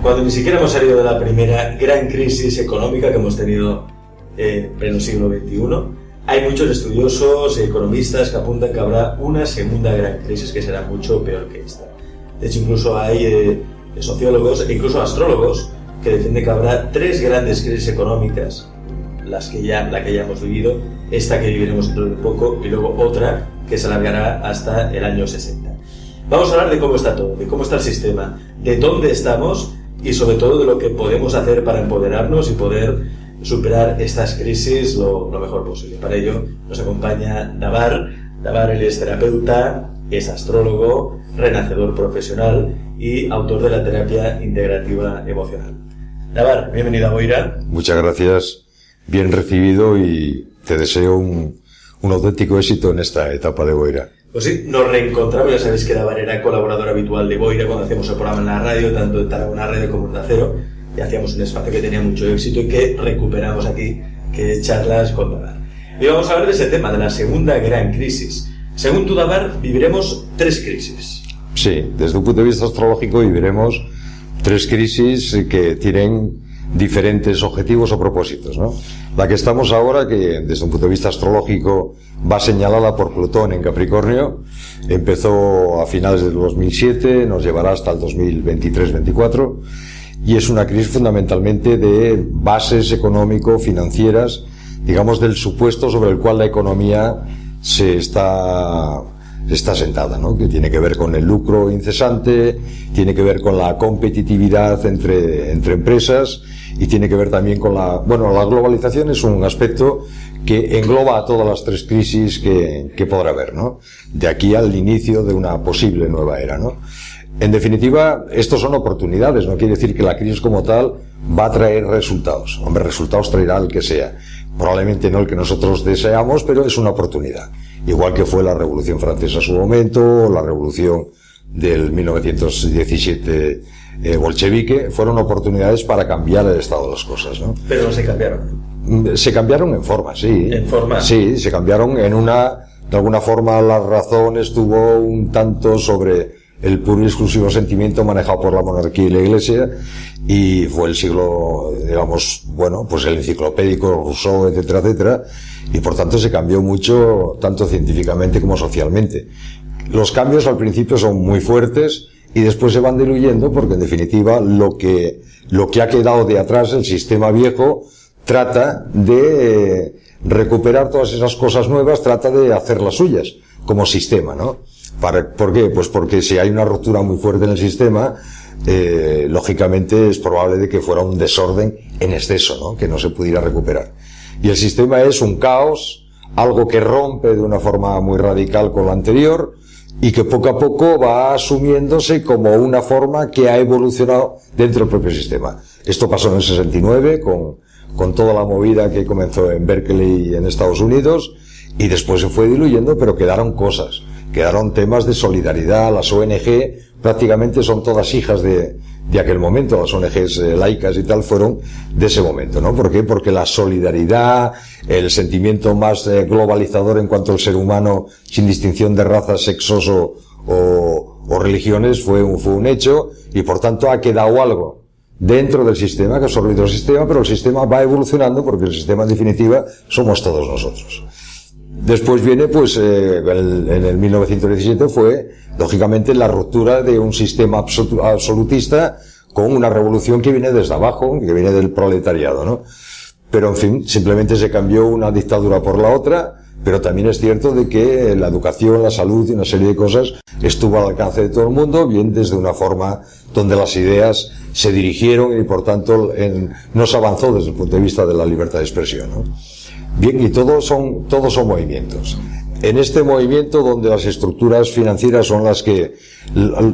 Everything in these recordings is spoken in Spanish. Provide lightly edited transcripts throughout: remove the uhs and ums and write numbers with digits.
cuando ni siquiera hemos salido de la primera gran crisis económica que hemos tenido en pleno siglo XXI, hay muchos estudiosos y economistas que apuntan que habrá una segunda gran crisis que será mucho peor que esta. De hecho, incluso hay sociólogos e incluso astrólogos que defienden que habrá tres grandes crisis económicas, la que ya hemos vivido, esta que viviremos dentro de poco y luego otra que se alargará hasta el año 60. Vamos a hablar de cómo está todo, de cómo está el sistema, de dónde estamos y sobre todo de lo que podemos hacer para empoderarnos y poder superar estas crisis lo mejor posible. Para ello nos acompaña Dabar. Dabar, él es terapeuta, es astrólogo, renacedor profesional y autor de la terapia integrativa emocional. Dabar, bienvenido a Boira. Muchas gracias, bien recibido y te deseo un auténtico éxito en esta etapa de Boira. Pues sí, nos reencontramos, ya sabéis que Dabar era colaborador habitual de Boira cuando hacíamos el programa en la radio, tanto en Tarragona Radio como en Onda Cero, y hacíamos un espacio que tenía mucho éxito y que recuperamos aquí, que es charlas con Dabar. Y vamos a hablar de ese tema, de la segunda gran crisis. Según tú, Dabar, viviremos tres crisis. Sí, desde un punto de vista astrológico viviremos tres crisis que tienen diferentes objetivos o propósitos, ¿no? La que estamos ahora, que desde un punto de vista astrológico va señalada por Plutón en Capricornio, empezó a finales del 2007, nos llevará hasta el 2023-24, y es una crisis fundamentalmente de bases económico-financieras, digamos, del supuesto sobre el cual la economía está sentada, ¿no? Que tiene que ver con el lucro incesante, tiene que ver con la competitividad entre empresas y tiene que ver también con la globalización es un aspecto que engloba a todas las tres crisis que podrá haber, ¿no? De aquí al inicio de una posible nueva era, ¿no? En definitiva, estos son oportunidades, no quiere decir que la crisis como tal va a traer resultados. Hombre, resultados traerá el que sea. Probablemente no el que nosotros deseamos, pero es una oportunidad. Igual que fue la Revolución Francesa en su momento, la Revolución del 1917 bolchevique, fueron oportunidades para cambiar el estado de las cosas, ¿no? Pero no se cambiaron. Se cambiaron en forma, sí. ¿En forma? Sí, se cambiaron de alguna forma la razón estuvo un tanto sobre el puro y exclusivo sentimiento manejado por la monarquía y la Iglesia, y fue el siglo, digamos, pues el enciclopédico, Rousseau, etcétera, etcétera, y por tanto se cambió mucho, tanto científicamente como socialmente. Los cambios al principio son muy fuertes y después se van diluyendo porque en definitiva lo que ha quedado de atrás, el sistema viejo, trata de recuperar todas esas cosas nuevas, trata de hacerlas suyas como sistema, ¿no? ¿Por qué? Pues porque si hay una ruptura muy fuerte en el sistema, lógicamente es probable de que fuera un desorden en exceso, ¿no? Que no se pudiera recuperar. Y el sistema es un caos, algo que rompe de una forma muy radical con lo anterior y que poco a poco va asumiéndose como una forma que ha evolucionado dentro del propio sistema. Esto pasó en el 69 con toda la movida que comenzó en Berkeley en Estados Unidos y después se fue diluyendo, pero quedaron cosas. Quedaron temas de solidaridad. Las ONG prácticamente son todas hijas de aquel momento. Las ONGs laicas y tal fueron de ese momento, ¿no? ¿Por qué? Porque la solidaridad, el sentimiento más globalizador en cuanto al ser humano, sin distinción de razas, sexos o religiones, fue un hecho, y por tanto ha quedado algo dentro del sistema, que ha absorbido el sistema, pero el sistema va evolucionando porque el sistema en definitiva somos todos nosotros. Después viene, en el 1917 fue, lógicamente, la ruptura de un sistema absolutista con una revolución que viene desde abajo, que viene del proletariado, ¿no? Pero, en fin, simplemente se cambió una dictadura por la otra, pero también es cierto de que la educación, la salud y una serie de cosas estuvo al alcance de todo el mundo, bien desde una forma donde las ideas se dirigieron y, por tanto, no se avanzó desde el punto de vista de la libertad de expresión, ¿no? Bien, y todos son movimientos. En este movimiento donde las estructuras financieras son las que,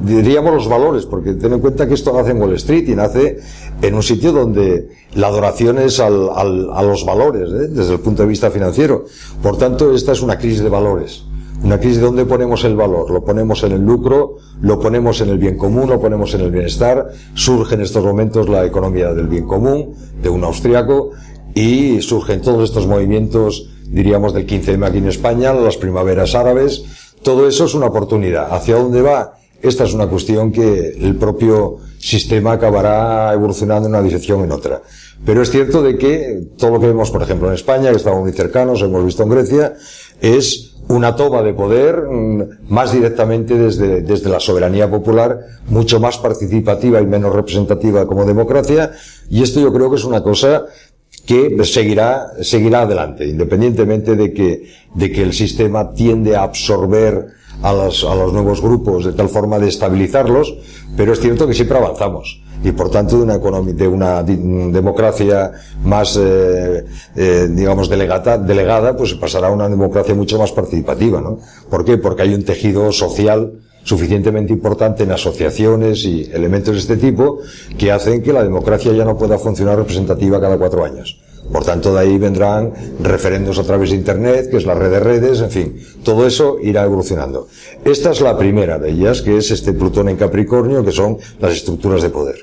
diríamos los valores, porque ten en cuenta que esto nace en Wall Street y nace en un sitio donde la adoración es a los valores, desde el punto de vista financiero. Por tanto, esta es una crisis de valores. Una crisis donde ponemos el valor, lo ponemos en el lucro, lo ponemos en el bien común, lo ponemos en el bienestar. Surge en estos momentos la economía del bien común, de un austriaco, y surgen todos estos movimientos, diríamos, del 15M aquí en España, las primaveras árabes. Todo eso es una oportunidad. ¿Hacia dónde va? Esta es una cuestión que el propio sistema acabará evolucionando en una dirección en otra. Pero es cierto de que todo lo que vemos, por ejemplo, en España, que estamos muy cercanos, hemos visto en Grecia, es una toma de poder más directamente desde la soberanía popular, mucho más participativa y menos representativa como democracia, y esto yo creo que es una cosa que seguirá adelante, independientemente de que el sistema tiende a absorber a los nuevos grupos de tal forma de estabilizarlos, pero es cierto que siempre avanzamos. Y por tanto de una democracia más digamos delegada, pues pasará a una democracia mucho más participativa, ¿no? ¿Por qué? Porque hay un tejido social suficientemente importante en asociaciones y elementos de este tipo que hacen que la democracia ya no pueda funcionar representativa cada 4 años. Por tanto, de ahí vendrán referendos a través de Internet, que es la red de redes, en fin, todo eso irá evolucionando. Esta es la primera de ellas, que es este Plutón en Capricornio, que son las estructuras de poder.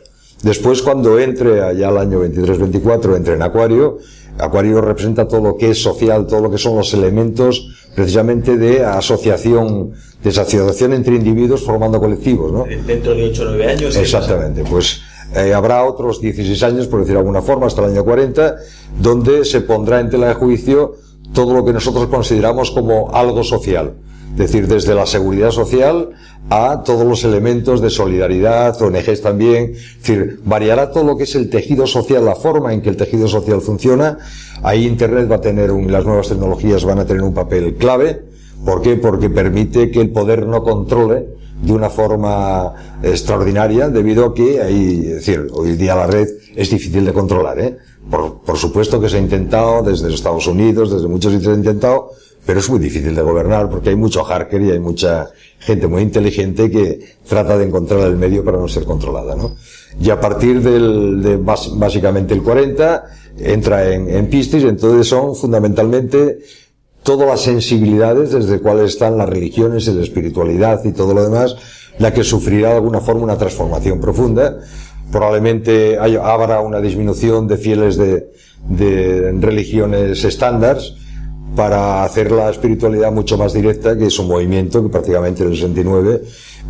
Después, cuando entre allá al año 23-24, entre en Acuario, Acuario representa todo lo que es social, todo lo que son los elementos precisamente de asociación entre individuos formando colectivos, ¿no? Dentro de 8 o 9 años. Exactamente, pues habrá otros 16 años, por decir de alguna forma, hasta el año 40, donde se pondrá en tela de juicio todo lo que nosotros consideramos como algo social. Es decir, desde la seguridad social a todos los elementos de solidaridad, ONGs también. Es decir, variará todo lo que es el tejido social, la forma en que el tejido social funciona. Ahí Internet va a tener las nuevas tecnologías van a tener un papel clave. ¿Por qué? Porque permite que el poder no controle de una forma extraordinaria, debido a que es decir, hoy día la red es difícil de controlar, ¿eh? Por supuesto que se ha intentado desde Estados Unidos, desde muchos sitios se ha intentado, pero es muy difícil de gobernar porque hay mucho hacker y hay mucha gente muy inteligente que trata de encontrar el medio para no ser controlada, ¿no? Y a partir básicamente el 40 entra en Piscis, entonces son fundamentalmente todas las sensibilidades desde cuales están las religiones y la espiritualidad y todo lo demás, la que sufrirá de alguna forma una transformación profunda. Probablemente habrá una disminución de fieles de religiones estándares para hacer la espiritualidad mucho más directa, que es un movimiento que prácticamente en el 69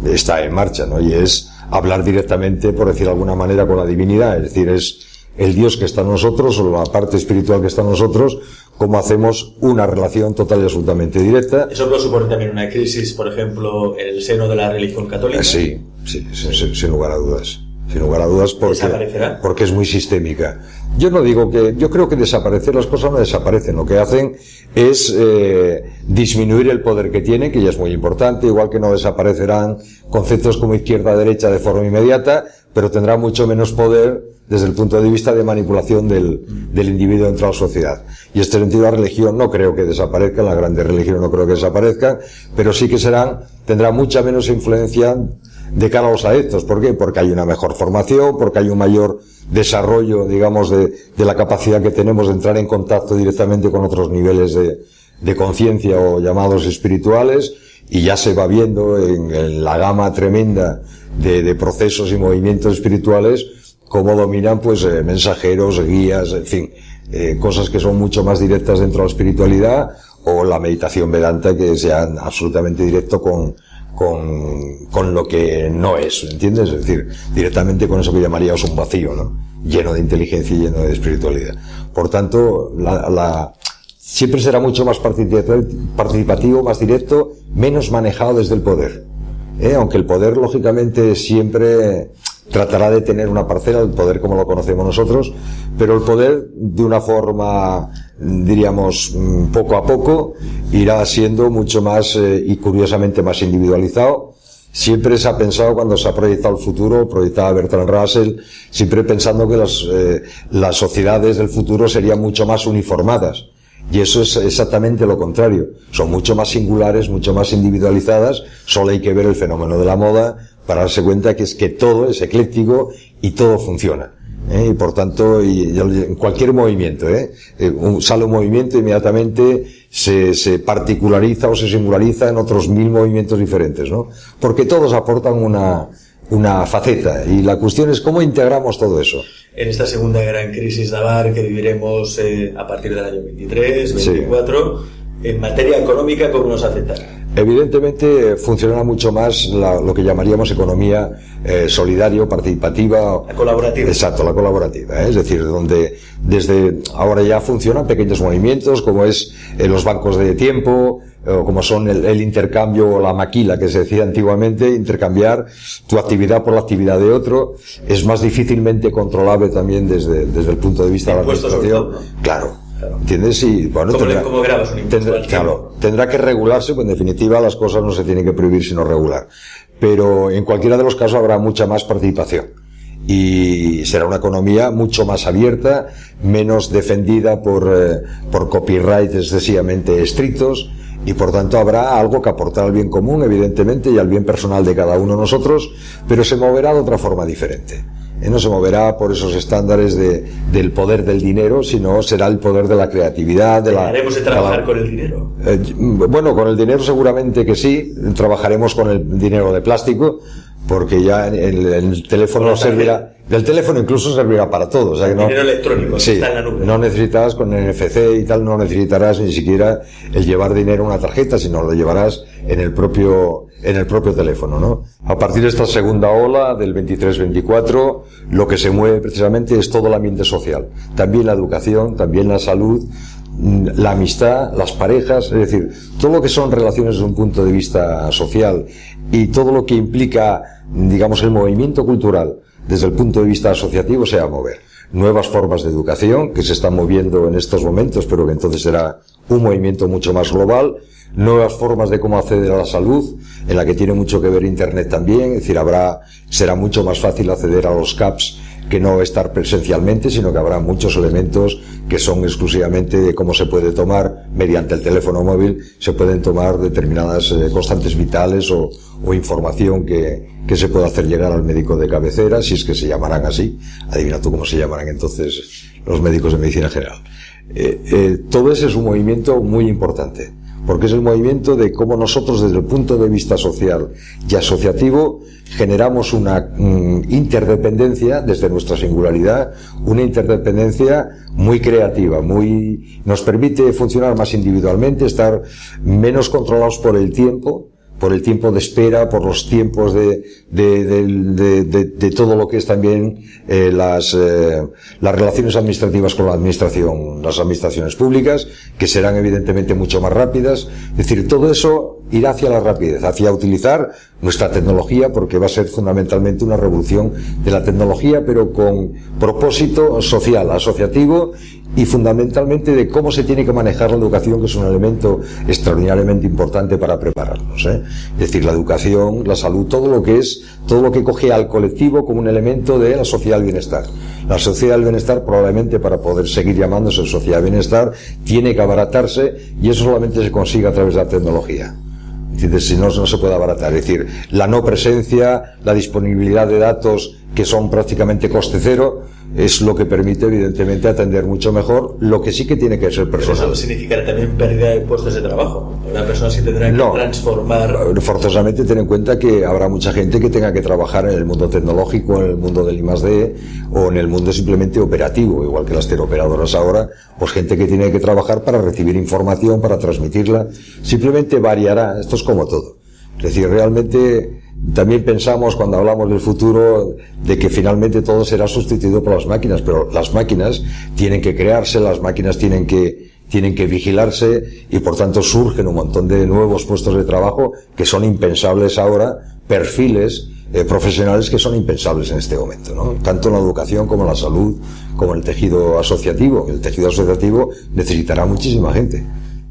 está en marcha, ¿no? Y es hablar directamente, por decir de alguna manera, con la divinidad, es decir, es el Dios que está en nosotros o la parte espiritual que está en nosotros, cómo hacemos una relación total y absolutamente directa. ¿Eso puede suponer también una crisis, por ejemplo, en el seno de la religión católica? Sí, sin lugar a dudas. Sin lugar a dudas, porque es muy sistémica. Yo creo que desaparecer, las cosas no desaparecen, lo que hacen es disminuir el poder que tienen, que ya es muy importante, igual que no desaparecerán conceptos como izquierda-derecha de forma inmediata, pero tendrá mucho menos poder desde el punto de vista de manipulación del individuo dentro de la sociedad. Y este sentido, la religión no creo que desaparezca, las grandes religiones no creo que desaparezcan, pero sí que tendrá mucha menos influencia de cara a los adeptos. ¿Por qué? Porque hay una mejor formación, porque hay un mayor desarrollo, digamos, de la capacidad que tenemos de entrar en contacto directamente con otros niveles de conciencia o llamados espirituales, y ya se va viendo en la gama tremenda de procesos y movimientos espirituales cómo dominan pues mensajeros, guías, en fin, cosas que son mucho más directas dentro de la espiritualidad, o la meditación Vedanta, que es ya absolutamente directo con lo que no es, ¿entiendes? Es decir, directamente con eso que llamaríamos un vacío, ¿no? Lleno de inteligencia y lleno de espiritualidad. Por tanto, siempre será mucho más participativo, más directo, menos manejado desde el poder. Aunque el poder, lógicamente, siempre tratará de tener una parcela del poder como lo conocemos nosotros, pero el poder, de una forma, diríamos, poco a poco, irá siendo mucho más y curiosamente más individualizado. Siempre se ha pensado, cuando se ha proyectado el futuro, proyectaba Bertrand Russell, siempre pensando que las sociedades del futuro serían mucho más uniformadas. Y eso es exactamente lo contrario. Son mucho más singulares, mucho más individualizadas. Solo hay que ver el fenómeno de la moda para darse cuenta que es que todo es ecléctico y todo funciona. Y por tanto, en cualquier movimiento, sale un movimiento, inmediatamente se particulariza o se singulariza en otros 1000 movimientos diferentes, ¿no? Porque todos aportan una faceta, y la cuestión es cómo integramos todo eso. En esta segunda gran crisis naval que viviremos a partir del año 23, 24, sí. En materia económica, ¿cómo nos afectará? Evidentemente funcionará mucho más lo que llamaríamos economía solidario, participativa. La colaborativa. Exacto, la colaborativa, es decir, donde desde ahora ya funcionan pequeños movimientos, como es los bancos de tiempo, o como son el intercambio o la maquila que se decía antiguamente, intercambiar tu actividad por la actividad de otro, es más difícilmente controlable también desde el punto de vista de la administración. Claro. ¿Entiendes? Y, bueno, ¿Cómo grabas un impuesto? Claro, tendrá que regularse, pues en definitiva las cosas no se tienen que prohibir sino regular. Pero en cualquiera de los casos habrá mucha más participación. Y será una economía mucho más abierta, menos defendida por copyright excesivamente estrictos, y por tanto habrá algo que aportar al bien común, evidentemente, y al bien personal de cada uno de nosotros, pero se moverá de otra forma diferente. No se moverá por esos estándares del poder del dinero, sino será el poder de la creatividad. ¿Haremos de trabajar con el dinero? Bueno, con el dinero seguramente que sí. Trabajaremos con el dinero de plástico, porque ya el teléfono servirá. El teléfono incluso servirá para todo. O sea que dinero electrónico, sí, está en la nube. No necesitarás con NFC y tal, no necesitarás ni siquiera el llevar dinero en una tarjeta, sino lo llevarás en el propio teléfono, ¿no? A partir de esta segunda ola del 23-24, lo que se mueve precisamente es todo el ambiente social. También la educación, también la salud, la amistad, las parejas, es decir, todo lo que son relaciones desde un punto de vista social y todo lo que implica, digamos, el movimiento cultural desde el punto de vista asociativo se va a mover. Nuevas formas de educación que se están moviendo en estos momentos, pero que entonces será un movimiento mucho más global. Nuevas formas de cómo acceder a la salud, en la que tiene mucho que ver Internet también, es decir, será mucho más fácil acceder a los CAPs que no estar presencialmente, sino que habrá muchos elementos que son exclusivamente de cómo se puede tomar mediante el teléfono móvil, se pueden tomar determinadas constantes vitales o información que se puede hacer llegar al médico de cabecera, si es que se llamarán así. Adivina tú cómo se llamarán entonces los médicos de medicina general. Todo ese es un movimiento muy importante, porque es el movimiento de cómo nosotros desde el punto de vista social y asociativo generamos una interdependencia desde nuestra singularidad, una interdependencia muy creativa, nos permite funcionar más individualmente, estar menos controlados por el tiempo de espera, por los tiempos de todo lo que es también las relaciones administrativas con la administración, las administraciones públicas, que serán evidentemente mucho más rápidas. Es decir, todo eso irá hacia la rapidez, hacia utilizar nuestra tecnología, porque va a ser fundamentalmente una revolución de la tecnología, pero con propósito social, asociativo, y fundamentalmente de cómo se tiene que manejar la educación, que es un elemento extraordinariamente importante para prepararnos, Es decir, la educación, la salud, todo lo que coge al colectivo como un elemento de la sociedad del bienestar. La sociedad del bienestar, probablemente para poder seguir llamándose sociedad del bienestar, tiene que abaratarse, y eso solamente se consigue a través de la tecnología. ¿Entiendes? Si no, no se puede abaratar. Es decir, la no presencia, la disponibilidad de datos que son prácticamente coste cero, es lo que permite evidentemente atender mucho mejor lo que sí que tiene que ser personal. Pero eso significará también pérdida de puestos de trabajo. Una persona sí tendrá que transformar. Forzosamente ten en cuenta que habrá mucha gente que tenga que trabajar en el mundo tecnológico, en el mundo del I+D o en el mundo simplemente operativo, igual que las teleoperadoras ahora, pues gente que tiene que trabajar para recibir información, para transmitirla. Simplemente variará, esto es como todo. Es decir, realmente también pensamos cuando hablamos del futuro de que finalmente todo será sustituido por las máquinas, pero las máquinas tienen que crearse, las máquinas tienen que vigilarse, y por tanto surgen un montón de nuevos puestos de trabajo que son impensables ahora, perfiles profesionales que son impensables en este momento, ¿no? Tanto en la educación como en la salud, como en el tejido asociativo. El tejido asociativo necesitará muchísima gente,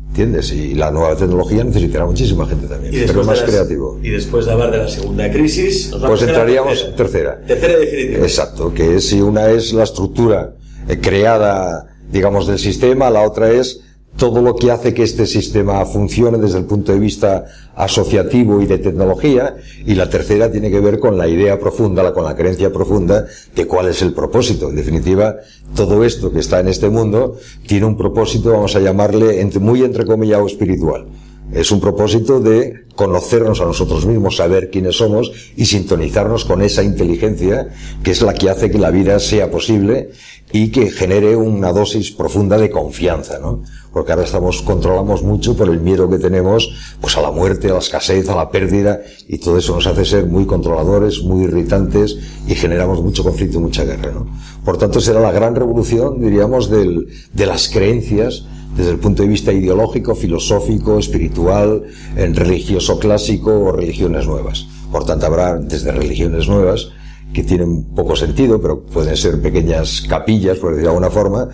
¿entiendes? Y la nueva tecnología necesitará muchísima gente también, pero más creativo. Y después de hablar de la segunda crisis, pues entraríamos en tercera. Tercera definitiva. Exacto, que es, si una es la estructura creada, digamos, del sistema, la otra es todo lo que hace que este sistema funcione desde el punto de vista asociativo y de tecnología, y la tercera tiene que ver con la idea profunda, con la creencia profunda de cuál es el propósito. En definitiva, todo esto que está en este mundo tiene un propósito, vamos a llamarle muy entrecomillado espiritual. Es un propósito de conocernos a nosotros mismos, saber quiénes somos y sintonizarnos con esa inteligencia que es la que hace que la vida sea posible y que genere una dosis profunda de confianza, ¿no? Porque ahora controlamos mucho por el miedo que tenemos, pues a la muerte, a la escasez, a la pérdida, y todo eso nos hace ser muy controladores, muy irritantes, y generamos mucho conflicto y mucha guerra, ¿no? Por tanto, será la gran revolución, diríamos, de las creencias, desde el punto de vista ideológico, filosófico, espiritual, religioso clásico o religiones nuevas. Por tanto, habrá desde religiones nuevas, que tienen poco sentido, pero pueden ser pequeñas capillas, por decirlo de alguna forma,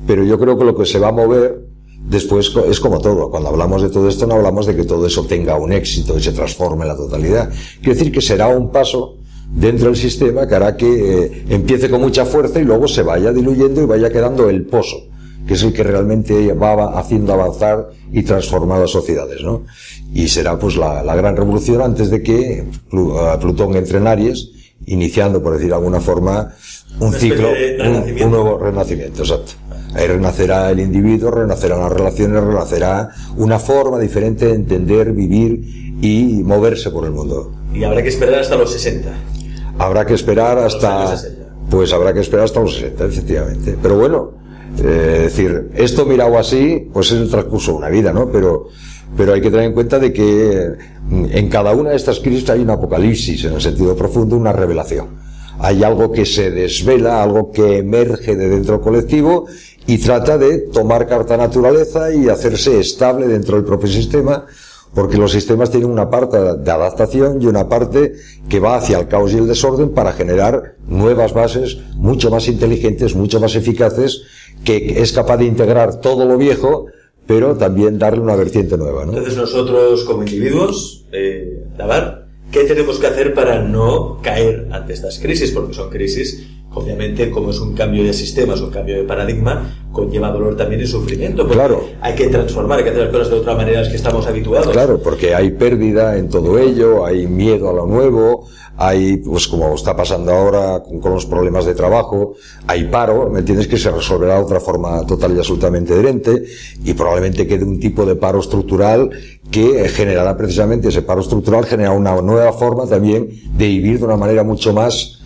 pero yo creo que lo que se va a mover después es como todo. Cuando hablamos de todo esto, no hablamos de que todo eso tenga un éxito y se transforme en la totalidad. Quiero decir que será un paso dentro del sistema que hará que empiece con mucha fuerza y luego se vaya diluyendo y vaya quedando el pozo, que es el que realmente va haciendo avanzar y transformar las sociedades, ¿no? Y será pues la gran revolución antes de que Plutón entre en Aries, iniciando, por decir de alguna forma, un ciclo, un nuevo renacimiento, exacto. Ahí renacerá el individuo, renacerán las relaciones, renacerá una forma diferente de entender, vivir y moverse por el mundo. Y habrá que esperar hasta los 60. Habrá que esperar hasta... Pues habrá que esperar hasta los 60, efectivamente. Pero bueno, es decir, esto mirado así, pues es el transcurso de una vida, ¿no? Pero hay que tener en cuenta de que en cada una de estas crisis hay un apocalipsis, en el sentido profundo, una revelación. Hay algo que se desvela, algo que emerge de dentro del colectivo y trata de tomar carta naturaleza y hacerse estable dentro del propio sistema, porque los sistemas tienen una parte de adaptación y una parte que va hacia el caos y el desorden para generar nuevas bases mucho más inteligentes, mucho más eficaces, que es capaz de integrar todo lo viejo, pero también darle una vertiente nueva, ¿no? Entonces nosotros, como individuos, Dabar, ¿qué tenemos que hacer para no caer ante estas crisis? Porque son crisis, obviamente, como es un cambio de sistemas, un cambio de paradigma, conlleva dolor también y sufrimiento. Porque claro, hay que transformar, hay que hacer las cosas de otra manera a las que estamos habituados. Claro, porque hay pérdida en todo ello, hay miedo a lo nuevo, hay, pues como está pasando ahora con los problemas de trabajo, hay paro, ¿me entiendes? Que se resolverá de otra forma total y absolutamente diferente, y probablemente quede un tipo de paro estructural que generará precisamente ese paro estructural, generará una nueva forma también de vivir de una manera mucho más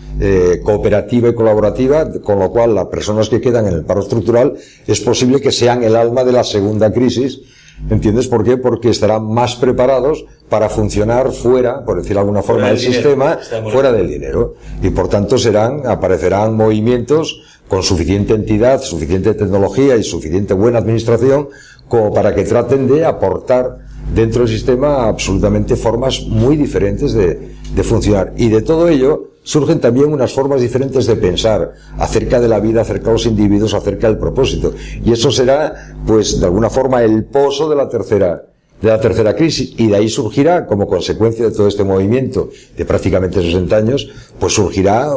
cooperativa y colaborativa, con lo cual las personas que quedan en el paro estructural es posible que sean el alma de la segunda crisis. ¿Entiendes por qué? Porque estarán más preparados para funcionar fuera, por decir de alguna forma, del sistema, fuera del dinero. Y por tanto aparecerán movimientos con suficiente entidad, suficiente tecnología y suficiente buena administración como para que traten de aportar dentro del sistema absolutamente formas muy diferentes de funcionar. Y de todo ello surgen también unas formas diferentes de pensar acerca de la vida, acerca de los individuos, acerca del propósito. Y eso será, pues, de alguna forma el pozo de la tercera crisis. Y de ahí surgirá, como consecuencia de todo este movimiento de prácticamente 60 años, pues surgirá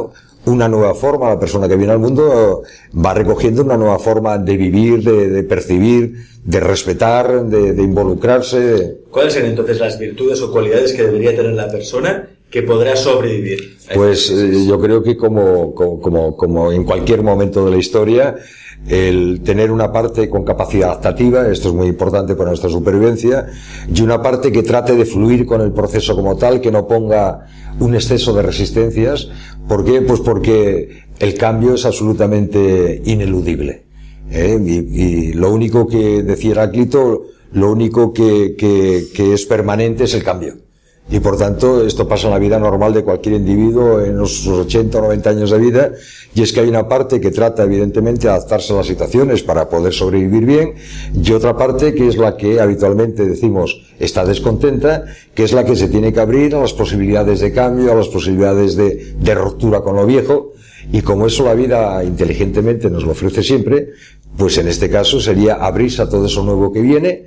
una nueva forma. La persona que viene al mundo va recogiendo una nueva forma de vivir, de percibir, de respetar, de involucrarse. ¿Cuáles serían entonces las virtudes o cualidades que debería tener la persona que podrá sobrevivir? Pues yo creo que como en cualquier momento de la historia, el tener una parte con capacidad adaptativa, esto es muy importante para nuestra supervivencia, y una parte que trate de fluir con el proceso como tal, que no ponga un exceso de resistencias. ¿Por qué? Pues porque el cambio es absolutamente ineludible. Y lo único que decía Heráclito, lo único que es permanente es el cambio. Y por tanto, esto pasa en la vida normal de cualquier individuo en los 80 o 90 años de vida, y es que hay una parte que trata evidentemente de adaptarse a las situaciones para poder sobrevivir bien, y otra parte que es la que habitualmente decimos está descontenta, que es la que se tiene que abrir a las posibilidades de cambio, a las posibilidades de ruptura con lo viejo. Y como eso la vida inteligentemente nos lo ofrece siempre, pues en este caso sería abrirse a todo eso nuevo que viene,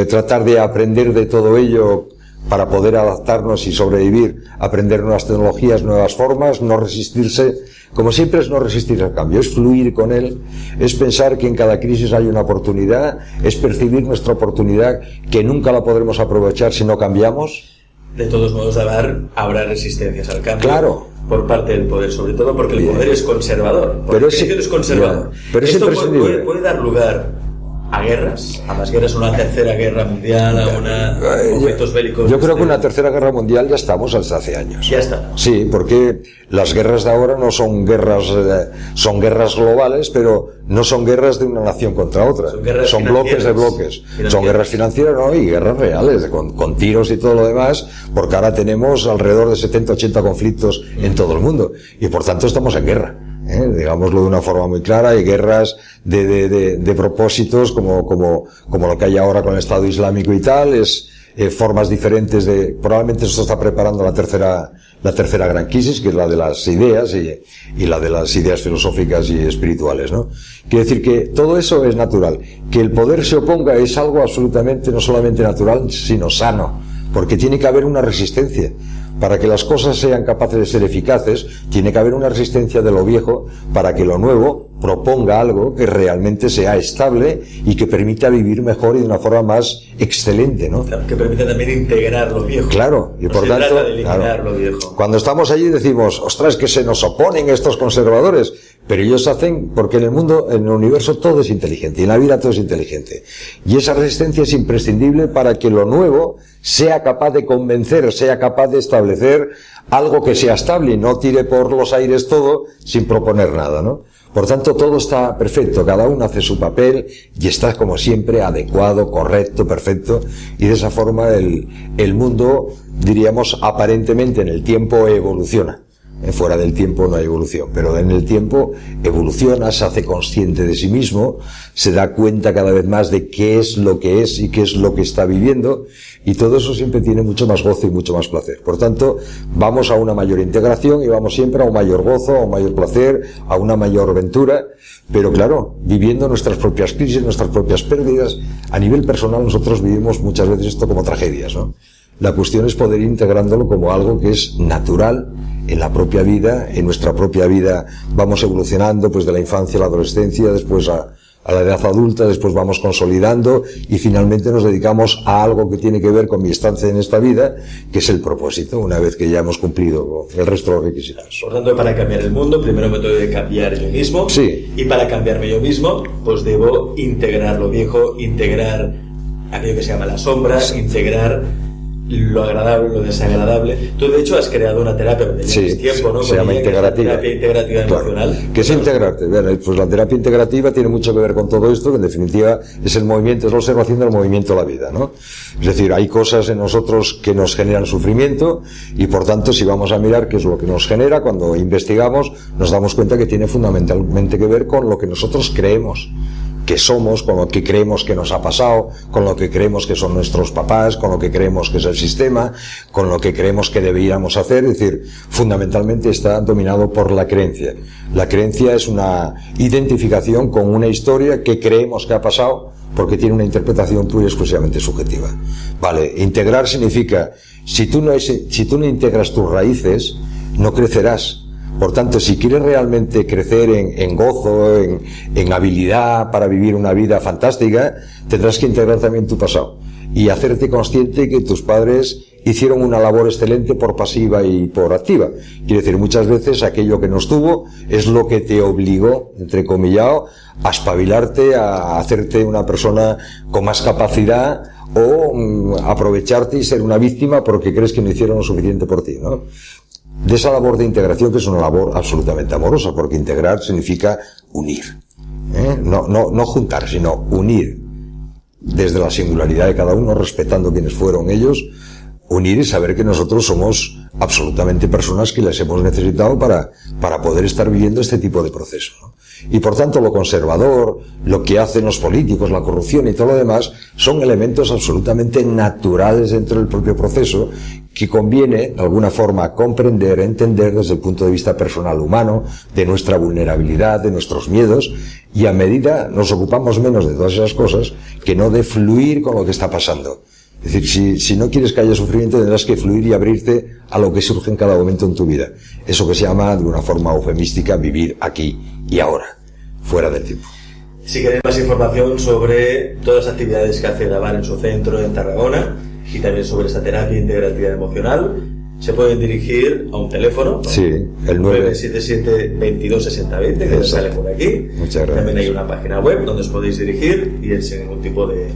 tratar de aprender de todo ello para poder adaptarnos y sobrevivir, aprender nuevas tecnologías, nuevas formas, no resistirse, como siempre es no resistir al cambio, es fluir con él, es pensar que en cada crisis hay una oportunidad, es percibir nuestra oportunidad, que nunca la podremos aprovechar si no cambiamos. De todos modos, habrá resistencias al cambio. Claro. Por parte del poder, sobre todo porque el poder es conservador. Pero es conservador. Pero esto es imprescindible. puede dar lugar a guerras, a más guerras, a una tercera guerra mundial, a conflictos bélicos. Yo creo que una tercera guerra mundial ya estamos desde hace años. Ya está. Sí, porque las guerras de ahora no son guerras, son guerras globales, pero no son guerras de una nación contra otra. Son bloques de bloques. Son guerras financieras, ¿no? Y guerras reales, con tiros y todo lo demás, porque ahora tenemos alrededor de 70, 80 conflictos en todo el mundo. Y por tanto estamos en guerra. Digámoslo de una forma muy clara, hay guerras de propósitos como lo que hay ahora con el Estado Islámico y tal, formas diferentes probablemente esto está preparando la tercera gran crisis, que es la de las ideas y la de las ideas filosóficas y espirituales, ¿no? Quiere decir que todo eso es natural. Que el poder se oponga es algo absolutamente no solamente natural, sino sano, porque tiene que haber una resistencia. Para que las cosas sean capaces de ser eficaces, tiene que haber una resistencia de lo viejo para que lo nuevo proponga algo que realmente sea estable y que permita vivir mejor y de una forma más excelente, ¿no? Claro, que permita también integrar lo viejo. Claro, y por tanto, trata de eliminar lo viejo. Cuando estamos allí decimos, ostras, que se nos oponen estos conservadores, pero ellos hacen, porque en el mundo, en el universo todo es inteligente, y en la vida todo es inteligente. Y esa resistencia es imprescindible para que lo nuevo sea capaz de convencer, sea capaz de establecer algo que sea estable y no tire por los aires todo sin proponer nada, ¿no? Por tanto, todo está perfecto, cada uno hace su papel y está, como siempre, adecuado, correcto, perfecto, y de esa forma el mundo, diríamos, aparentemente en el tiempo evoluciona. Fuera del tiempo no hay evolución, pero en el tiempo evoluciona, se hace consciente de sí mismo, se da cuenta cada vez más de qué es lo que es y qué es lo que está viviendo, y todo eso siempre tiene mucho más gozo y mucho más placer. Por tanto, vamos a una mayor integración y vamos siempre a un mayor gozo, a un mayor placer, a una mayor aventura, pero claro, viviendo nuestras propias crisis, nuestras propias pérdidas. A nivel personal nosotros vivimos muchas veces esto como tragedias, ¿no? La cuestión es poder ir integrándolo como algo que es natural en la propia vida, en nuestra propia vida vamos evolucionando pues de la infancia a la adolescencia, después a la edad adulta, después vamos consolidando y finalmente nos dedicamos a algo que tiene que ver con mi estancia en esta vida, que es el propósito, una vez que ya hemos cumplido el resto de los requisitos. Por tanto, para cambiar el mundo, primero me tengo que cambiar yo mismo. Sí. Y para cambiarme yo mismo, pues debo integrar lo viejo, integrar aquello que se llama la sombra, sí. Integrar lo agradable, lo desagradable. Tú, de hecho, has creado una terapia donde llevas tiempo, ¿no? Se llama integrativa. Terapia integrativa emocional. ¿Qué es integrarte? Pues la terapia integrativa tiene mucho que ver con todo esto, que en definitiva es el movimiento, es la observación del movimiento de la vida, ¿no? Es decir, hay cosas en nosotros que nos generan sufrimiento y por tanto, si vamos a mirar qué es lo que nos genera, cuando investigamos, nos damos cuenta que tiene fundamentalmente que ver con lo que nosotros creemos que somos, con lo que creemos que nos ha pasado, con lo que creemos que son nuestros papás, con lo que creemos que es el sistema, con lo que creemos que deberíamos hacer. Es decir, fundamentalmente está dominado por la creencia. La creencia es una identificación con una historia que creemos que ha pasado porque tiene una interpretación pura y exclusivamente subjetiva. Vale, integrar significa, si tú no integras tus raíces, no crecerás. Por tanto, si quieres realmente crecer en gozo, en habilidad para vivir una vida fantástica, tendrás que integrar también tu pasado y hacerte consciente que tus padres hicieron una labor excelente por pasiva y por activa. Quiere decir, muchas veces aquello que no estuvo es lo que te obligó, entrecomillado, a espabilarte, a hacerte una persona con más capacidad o aprovecharte y ser una víctima porque crees que no hicieron lo suficiente por ti, ¿no? De esa labor de integración, que es una labor absolutamente amorosa, porque integrar significa unir, no juntar, sino unir desde la singularidad de cada uno, respetando quienes fueron ellos, unir y saber que nosotros somos absolutamente personas que les hemos necesitado para poder estar viviendo este tipo de proceso, ¿no? Y por tanto lo conservador, lo que hacen los políticos, la corrupción y todo lo demás, son elementos absolutamente naturales dentro del propio proceso que conviene, de alguna forma, comprender, entender desde el punto de vista personal humano, de nuestra vulnerabilidad, de nuestros miedos, y a medida nos ocupamos menos de todas esas cosas que no de fluir con lo que está pasando. Es decir, si no quieres que haya sufrimiento, tendrás que fluir y abrirte a lo que surge en cada momento en tu vida. Eso que se llama, de una forma eufemística, vivir aquí y ahora, fuera del tiempo. Si queréis más información sobre todas las actividades que hace Dabar en su centro en Tarragona y también sobre esta terapia integrativa emocional, se pueden dirigir a un teléfono, ¿no? Sí, el 977-226020, que sale por aquí. Muchas gracias. También hay una página web donde os podéis dirigir y él sin ningún tipo de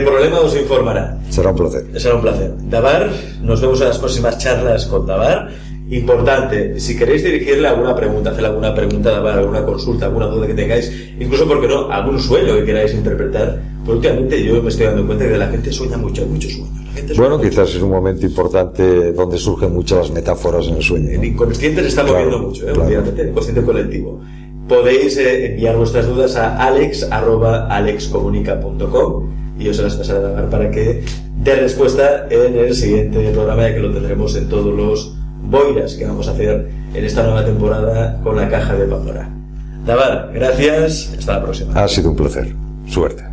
problema os informará. Será un placer. Será un placer. Dabar, nos vemos en las próximas charlas con Dabar. Importante, si queréis dirigirle alguna pregunta, hacerle alguna pregunta a Dabar, alguna consulta, alguna duda que tengáis, incluso, ¿por qué no?, algún sueño que queráis interpretar, porque últimamente yo me estoy dando cuenta que la gente sueña mucho, hay muchos sueños. Bueno, quizás es un momento importante donde surgen muchas las metáforas en el sueño, ¿no? El inconsciente se está moviendo mucho, últimamente, el inconsciente colectivo. Podéis enviar vuestras dudas a alex@alexcomunica.com y yo se las pasaré a Dabar para que dé respuesta en el siguiente programa, ya que lo tendremos en todos los boiras que vamos a hacer en esta nueva temporada con la Caja de Pandora. Dabar, gracias, hasta la próxima. Ha sido un placer. Suerte.